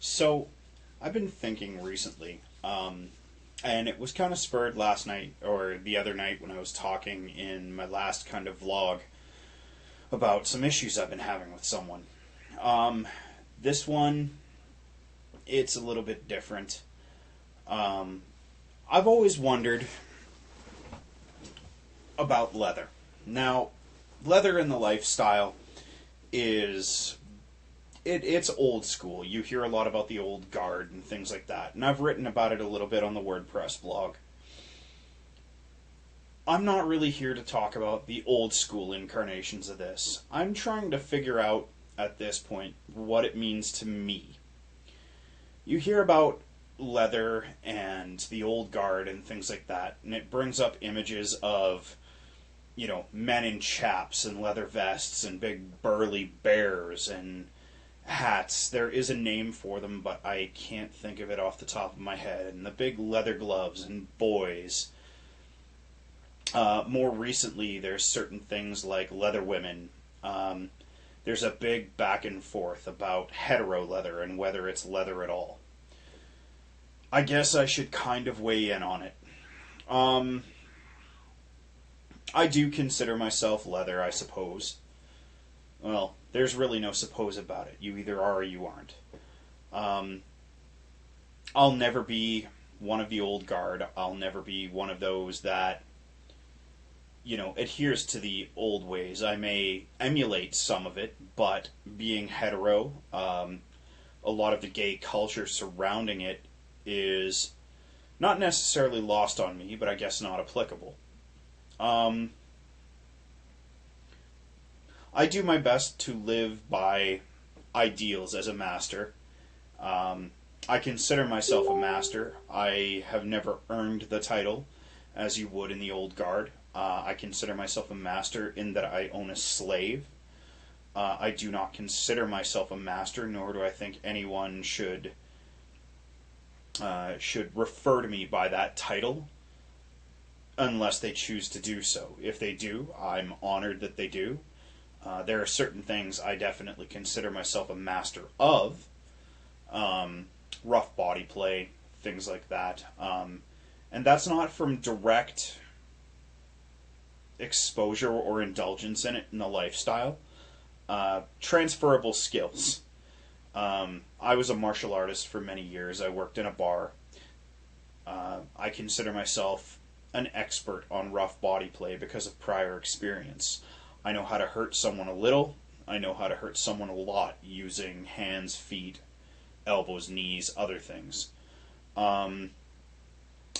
So, I've been thinking recently, and it was kind of spurred last night or the other night when I was talking in my last kind of vlog about some issues I've been having with someone. Um, this one, it's a little bit different. Um, I've always wondered about leather. Now, leather in the lifestyle is it's old school. You hear a lot about the old guard and things like that. And I've written about it a little bit on the WordPress blog. I'm not really here to talk about the old school incarnations of this. I'm trying to figure out at this point what it means to me. You hear about leather and the old guard and things like that, and it brings up images of, men in chaps and leather vests and big burly bears and hats. There is a name for them, but I can't think of it off the top of my head. And the big leather gloves and boys. More recently, there's certain things like leather women. There's a big back and forth about hetero leather and whether it's leather at all. I guess I should kind of weigh in on it. I do consider myself leather, I suppose. Well, there's really no suppose about it. You either are or you aren't. I'll never be one of the old guard. I'll never be one of those that, adheres to the old ways. I may emulate some of it, but being hetero, a lot of the gay culture surrounding it is not necessarily lost on me, but I guess not applicable. I do my best to live by ideals as a master. I consider myself a master. I have never earned the title as you would in the old guard. I consider myself a master in that I own a slave. I do not consider myself a master, nor do I think anyone should refer to me by that title unless they choose to do so. If they do, I'm honored that they do. There are certain things I definitely consider myself a master of. Rough body play, things like that. And that's not from direct exposure or indulgence in it in the lifestyle. Transferable skills. I was a martial artist for many years. I worked in a bar. I consider myself an expert on rough body play because of prior experience. I know how to hurt someone a little. I know how to hurt someone a lot using hands, feet, elbows, knees, other things. In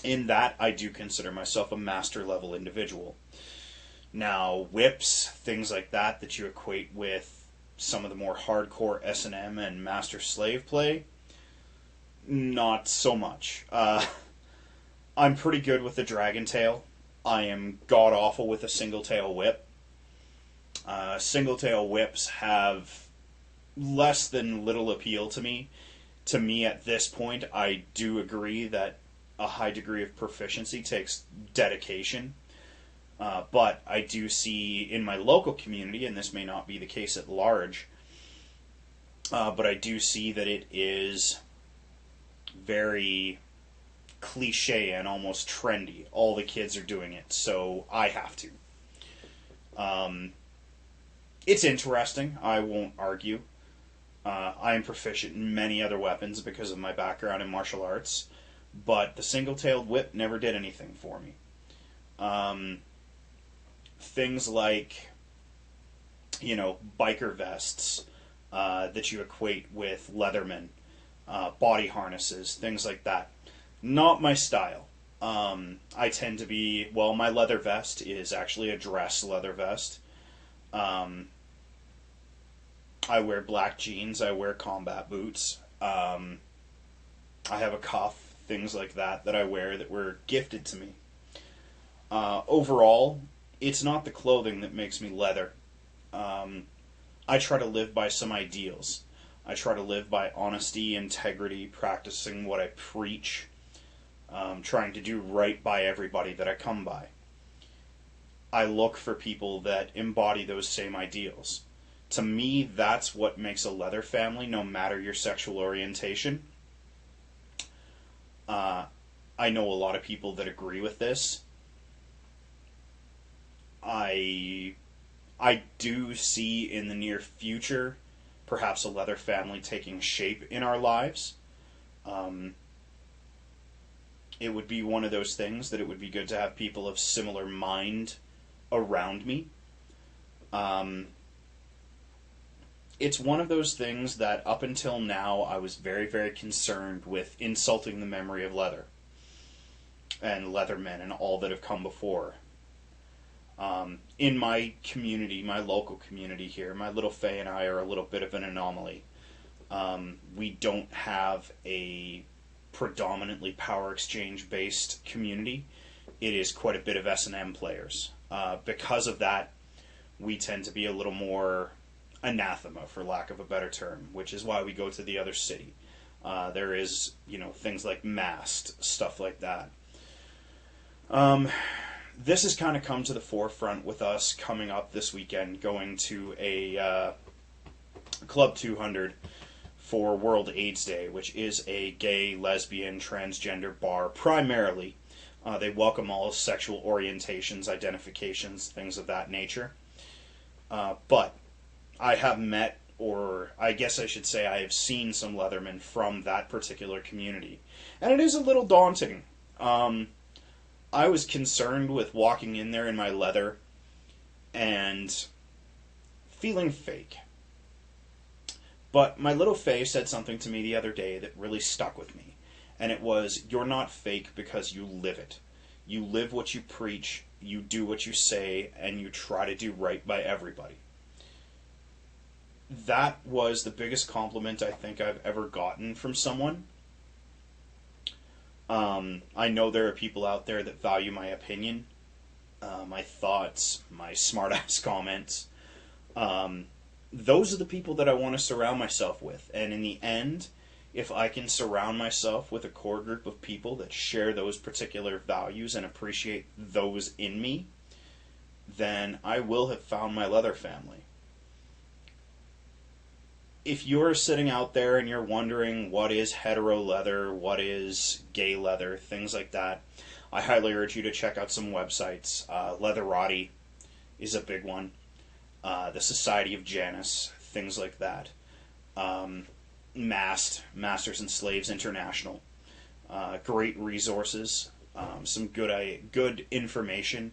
that, I do consider myself a master level individual. Now, whips, things like that you equate with some of the more hardcore S&M and master slave play, not so much. I'm pretty good with the dragon tail. I am god awful with a single tail whip. Single tail whips have less than little appeal to me. To me, at this point, I do agree that a high degree of proficiency takes dedication. But I do see in my local community, and this may not be the case at large, but I do see that it is very cliche and almost trendy. All the kids are doing it, so I have to. It's interesting. I won't argue. I am proficient in many other weapons because of my background in martial arts, but the single-tailed whip never did anything for me. Things like, biker vests that you equate with leathermen, body harnesses, things like that. Not my style. I tend to be, my leather vest is actually a dress leather vest. I wear black jeans, I wear combat boots. I have a cuff, things like that I wear that were gifted to me. Overall, it's not the clothing that makes me leather. I try to live by some ideals. I try to live by honesty, integrity, practicing what I preach, trying to do right by everybody that I come by. I look for people that embody those same ideals. To me, that's what makes a leather family, no matter your sexual orientation. Uh, I know a lot of people that agree with this. I I do see in the near future perhaps a leather family taking shape in our lives. Um, it would be one of those things that it would be good to have people of similar mind around me. Um, it's one of those things that up until now I was very, very concerned with insulting the memory of leather and leathermen and all that have come before. In my community, my local community here, my little Faye and I are a little bit of an anomaly. We don't have a predominantly power exchange based community. It is quite a bit of S&M players. Because of that, we tend to be a little more anathema, for lack of a better term, which is why we go to the other city. There is, things like Mast, stuff like that. This has kind of come to the forefront with us coming up this weekend, going to a Club 200 for World AIDS Day, which is a gay, lesbian, transgender bar primarily. They welcome all sexual orientations, identifications, things of that nature. But I have met, or I guess I should say I have seen some Leathermen from that particular community. And it is a little daunting. I was concerned with walking in there in my leather and feeling fake. But my little Faye said something to me the other day that really stuck with me. And it was, you're not fake because you live it. You live what you preach, you do what you say, and you try to do right by everybody. That was the biggest compliment I think I've ever gotten from someone. I know there are people out there that value my opinion, my thoughts, my smart-ass comments. Those are the people that I want to surround myself with. And in the end, if I can surround myself with a core group of people that share those particular values and appreciate those in me, then I will have found my leather family. If you're sitting out there and you're wondering what is hetero leather, what is gay leather, things like that, I highly urge you to check out some websites. Leatherati is a big one. The Society of Janus, things like that. Masters and Slaves International. Great resources. Some good information,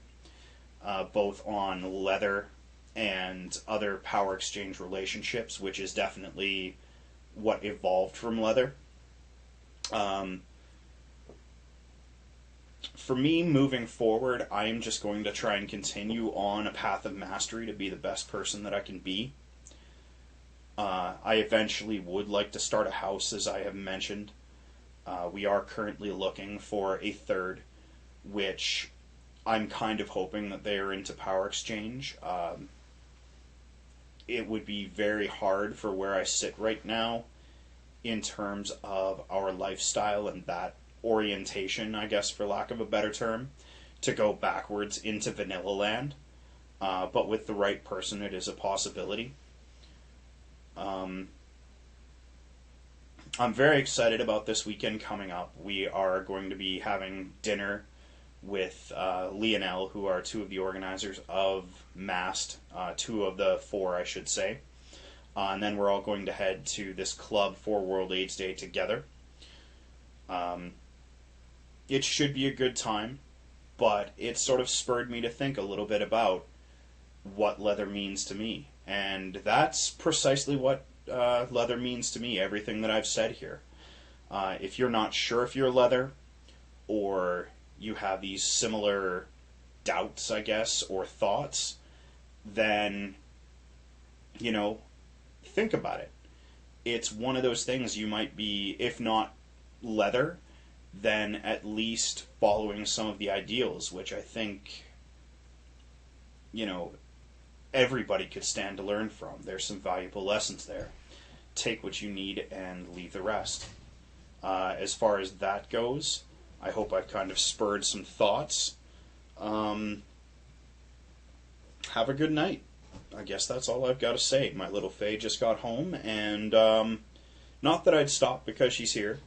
both on leather and other power exchange relationships, which is definitely what evolved from leather. For me, moving forward, I am just going to try and continue on a path of mastery to be the best person that I can be. I eventually would like to start a house, as I have mentioned. We are currently looking for a third, which I'm kind of hoping that they are into power exchange. It would be very hard for where I sit right now in terms of our lifestyle and that orientation, I guess, for lack of a better term, to go backwards into vanilla land. But with the right person, it is a possibility. I'm very excited about this weekend coming up. We are going to be having dinner with Lionel, who are two of the organizers of MAST, two of the four, I should say. And then we're all going to head to this club for World AIDS Day together. It should be a good time, but it sort of spurred me to think a little bit about what leather means to me. And that's precisely what leather means to me, everything that I've said here. If you're not sure if you're leather, or you have these similar doubts, I guess, or thoughts, then, think about it. It's one of those things you might be, if not leather, then at least following some of the ideals, which I think, everybody could stand to learn from. There's some valuable lessons there. Take what you need and leave the rest. As far as that goes, I hope I've kind of spurred some thoughts. Have a good night. I guess that's all I've got to say. My little Faye just got home, and not that I'd stop because she's here,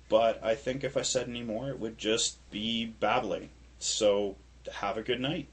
but I think if I said any more, it would just be babbling. So, have a good night.